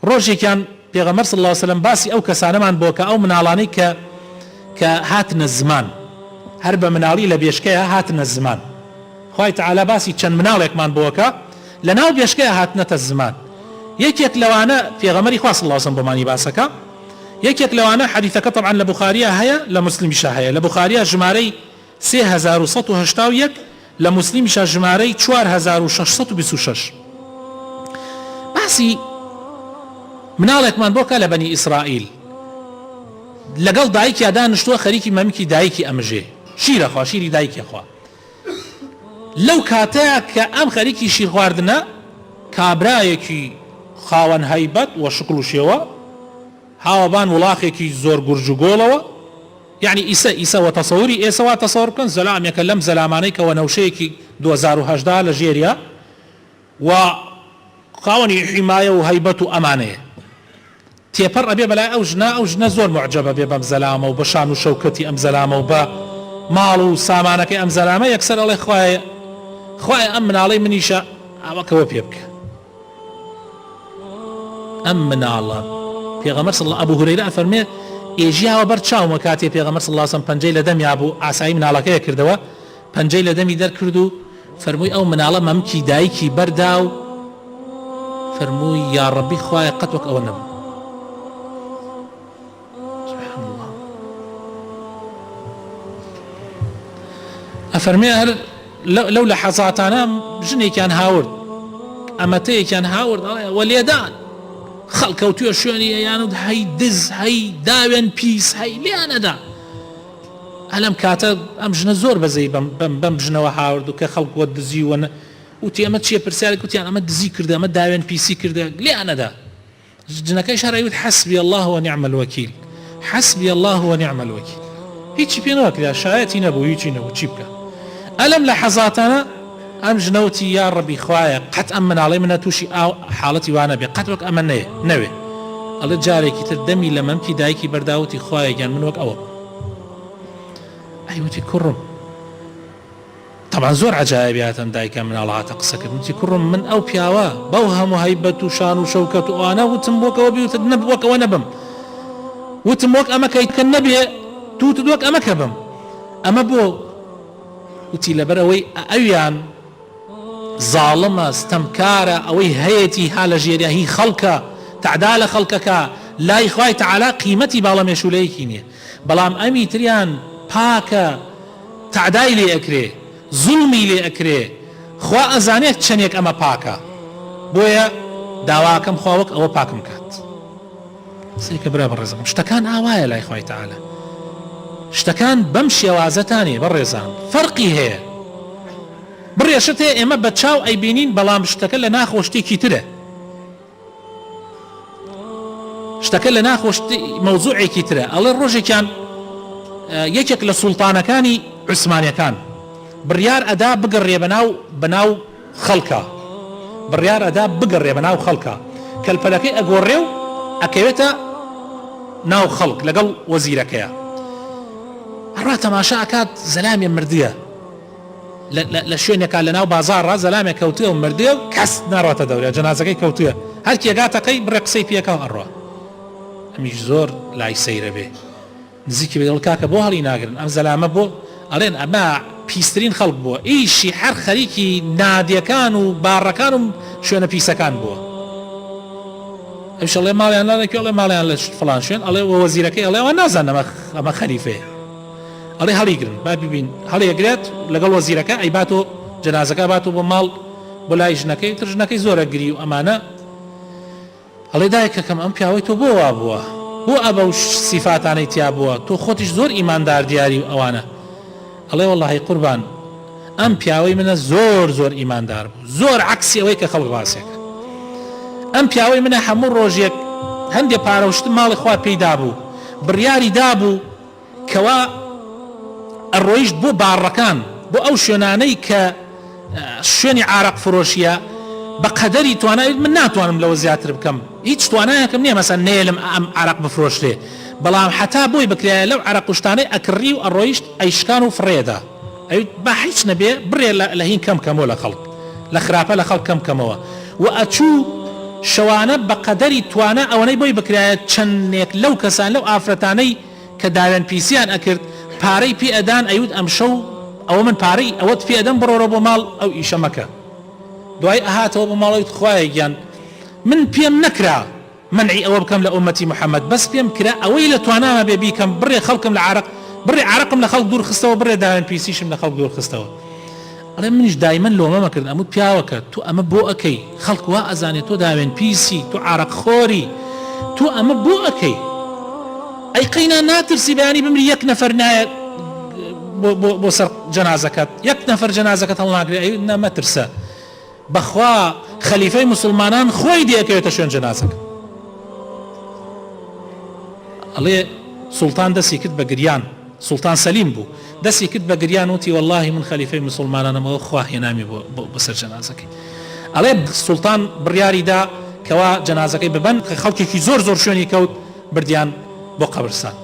ڕۆژێکیان پێغەمبەر صلی الله علیه وسلم باسی ئەو کەسانەمان بۆ کە ئەو مناڵانەی کە هاتنە زمان هەر بە مناڵی لە بێشکەیە هاتنە زمان خوای تعالی باسی چەند مناڵێکمان بۆکە لە ناو بێشکەیە هاتنەتە زمان یەکێک لەوانە پێغەمبەری خوا صلی الله علیه وسلم بۆمانی باسەکە یەکێک لەوانە حەدیثەکە طبعا لە بوخاریە هەیە لە موسلیمیشە هەیە لە بوخاریە ژمارەی 3181 لە موسلیمیشە ژمارەی 4626 باسی مناڵێکمان بۆکە لە بەنی ئیسرائیل لەگەڵ دایکیا دانیشتووە خەریکی مەمکی دایکی ئەمژێ شیرە خوا شیری دایکی خوا لەو کاتەیە کە ئەم خەریکی شیر خواردنە کابرایەکی خاوەن هەیبەت و شکل و شێوە هاوەبان وڵاقێکی زۆر گورج و گۆڵەوە یعنی ئیسە و تەسەوری ئێسەوا تەسەور بکەن زەلامێکە لەم زەلامانەی کەوە نەوشەیەکی 2018 لە ژێریە و خاوەنی حیمایە و هەیبەت و ئەمانەیە تێپەڕ ئەبێ بەلای ئەو ژنە زۆر معجەبە بێ بەم زەلامە و بە شان و شەوکەتی ئەم زەلامە و بە ماڵ و سامانەکەی ئەم زەلامە یەکسەر ئەڵێ خوایە ئەم مناڵەی منیشە ئەوەکەوە پێ بکە ئەم مناڵە پێغەمبەر صلی الله ئەبوو هورەیرە ئەفەرمێ ئێژیاوە بەر چاومە کاتێ پێغەمبەر صلی الله علیه وسلم پەنجەی لە دەمیا بوو ئاسایی مناڵەکەیە کردەوە پەنجەی لە دەمی دەرکرد و فەرمووی ئەو مناڵە مەمکی دایکی بەردا و فەرمووی یا ڕەبی خوایە قەت وەک ئەوە نەبوو سبحان الله ئەفەرمێ هەر لەو لە حەزاتانە ژنێکیان هاورد ئەمەتەیەکیان هاورد وەلێدان خەڵکەوتووە شوێنی یانود هەی دز هەی داوێن پیس هەی لیانەدا ئەلەم کاتە ئەم ژنە زۆر بەزەی بەم ژنەوە هاورد و کە خەڵکوە دزیوەنە وتی ئەمە چیە پرسیارێک وتیان ئەمە دزی کردە ئەمە داوێن پیسی کردە لیانەدا جنەکەی شەڕەوت حەسبی الله ونعم الوەکیل حەسبی الله ونعم الوەکیل هیچی پێ نەوەکرا شایەتی نەبوو هیچی نەبوو چی بکە ئەلەم لە حەزاتانە ئەم ژنەوتی یا ڕەبی خوایە قەت ئەم مناڵەی منە تووشی حاڵەتی وانە بێ قەت وەک ئەمە نەوێ ئەڵێ جارێکی تر دەمی لە مەمکی دایکی بەرداوتی خوایە گیان من وەک ئەوە ئەیوتی کوڕم طبعا زۆر عەجایبیاتەم دایکە مناڵە هاتە قسە کرد وتی کوڕم من ئەو پیاوە بەو هەموو هەیبەت و شان و شەوکەت و ئەوانە وتم بۆکەوە بیوتت وەکەوە نەبم وتم وەک ئەمەکەی کە نەبێ تووتت وەک ئەمەکە بم ئەمە بۆ وتی لەبەرەوەی ئەویان ظالمە ستەمکارە ئەوەی هەیەی ها لە ژێریە هی خەڵکە تعدا لە خەڵکەکە لای خوای تەعالا قیمەتی باڵە مێشولەیەکی نییە بەڵام ئەمی تریان پاکە تعدای لێ ئەکرێ زوڵمی لێ ئەکرێ خوا ئەزانێت چەندێک ئەمە پاکە بۆیە داواکەم خوا وەک ئەوە پاکم کات سێکە برا بەڕێزم شتەکان ئاوایە لای خوای تەعالا شتەکان بەم شێوازەتانێ بەڕێزان فەرقی هەیە بڕێشت هەیە ئێمە بە چاو ئەیبینین بەڵام شتەکە لە ناخۆ شتێکی ترە شتەکە لە ناخۆ مەوزوعێکی ترە ئەڵێ ڕۆژێکیان یەکێک لە سوڵتانەکانی عوسمانیەکان بڕیار ئەدا بگەڕێ بەناو خەڵکە بڕیار ئەدا بگەڕێ بەناو خەڵکە کەلپەلەکەی ئەگۆڕێ و ئەکەوێتە ناو خەڵک لەگەڵ وەزیرەکەیە هەڕوا تەماشا ئەکات زەلامێ مردیە لە شوێنێکا لە ناو بازاڕ زەلامێک کەوتووە و مردیە و کەس ناڕاتە دەورە جەنازەکەی کەوتووە هەر کێگاتەکەی بڕێ قسەی پێکەوە ئەڕوا ئەمیش زۆر لای سەیرە بێ نزیکی بێڵ کاکە بۆ هەڵی ناگرن ئەم زەلامە بۆ ئەڵێن ئەمە پیسترین خەڵک بووە ئیشی هەر خەریکی نادیەکان و باڕەکان و شوێنە پیسەکان بووە ئەوش ئەڵێ ماڵیان لەکێ ئەڵێ ماڵیان لە فڵان شوێن ئەڵێ وەزیرەکەی ئەڵێ ئەوە نازان ئەمە خەریفەیە ئەڵێ هەڵیگرن با ببین هەڵیەگرێت لەگەڵ وەزیرەکە ئەی باتۆ جەنازەکە باتۆ بۆ ماڵ بۆ لای ژنەکەی تر ژنەکەی زۆرە گری و ئەمانە ئەڵێ دایکەکەم ئەم پیاوەی تۆ بۆ وا بووە بۆ ئەبە و سیفاتانەی تیا بووە تۆ خۆتیش زۆر ئیماندار دیاری و ئەوانە ئەڵێ وەڵڵاهی قوربان ئەم پیاوەی منە زۆر ئیماندار بوو زۆر عەکسی ئەوەی کە خەڵک باسێکە ئەم پیاوەی منە هەموو ڕۆژێک هەندێ پارەوشتن ماڵی خوا پێیدا بوو بڕیاری دابوو کەوا ئەڕۆیشت بۆ باڕەکان بۆ ئەو شوێنانەی کە شوێنی عارق فرۆشیە بە قەدەری توانای من ناتوانم لەوە زیاتر بکەم هیچ توانایەکم نییە مەسەن نێلم ئەم عارق بفرۆشتێ بەڵام حتا بۆی بکرایە لەو عارق کوشتانەی ئەکڕی و ئەڕۆیشت ئەیشکان و فڕێدا ئەویت بە هیچ نەبێ بڕێ لە هین کەم کەمەوە لە خەڵک لە خراپە لە خەڵک کەم کەمەوە و ئەچوو شەوانە بە قەدەری توانە ئەوەی بۆی بکرایە چەندێک لەو کەسان لەو ئافرەتانەی کە داوێن پیسیان ئەکرد پارەی پێ ئەدان ئەیوت ئەم شەو ئەوە من پارەی ئەوەت پێ ئەدەم بڕۆرە بۆ ماڵ ئەو ئیشە مەکە دوای ئەهاتەوە بۆ ماڵەوەیت خوایە گیان من پێم نەکرا منعی ئەوە بکەم لە ئومەتی محەممەد بەس پێم کرا ئەوەی لە توانامە بێ بیکەم بڕێ خەڵکم لە عارق بڕێ عارقم لە خەڵک دوور خستەوە بڕێ داوێن پیسیشم لە خەڵک دوور خستەوە ئەڵێ منیش دایمەن لۆمەمەکرد ئەموت پیاوەکە تو ئەمە بۆ ئەەکەی خەڵک وا ئەزانێت تۆ داوێن پیسی تو عارق خۆری تو ئەمە بۆ ئەەکەی ئەی قەینا ناترسی بەیانی بمری یەک نەفەر نایە بۆ سەر جەنازەکەت یەک نەفەر جەنازەکەت هەڵناگرێ ئەی نەمەترسە بەخوا خەلیفەی موسڵمانان خۆی دێکەوێتە شوێن جەنازەکە ئەڵێ سوڵتان دەستی کرد بە گریان سوڵتان سەلیم بوو دەستی کرد بە گریان وتی واللهی من خەلیفەی موسڵمانانەمەوە خوا هێنامی بەسەر جەنازەکەی ئەڵێ سوڵتان بڕیاریدا کەوا جەنازەکەی ببەن خەڵکێکی زۆر شوێنی کەوت بردیان بۆ قەبرستان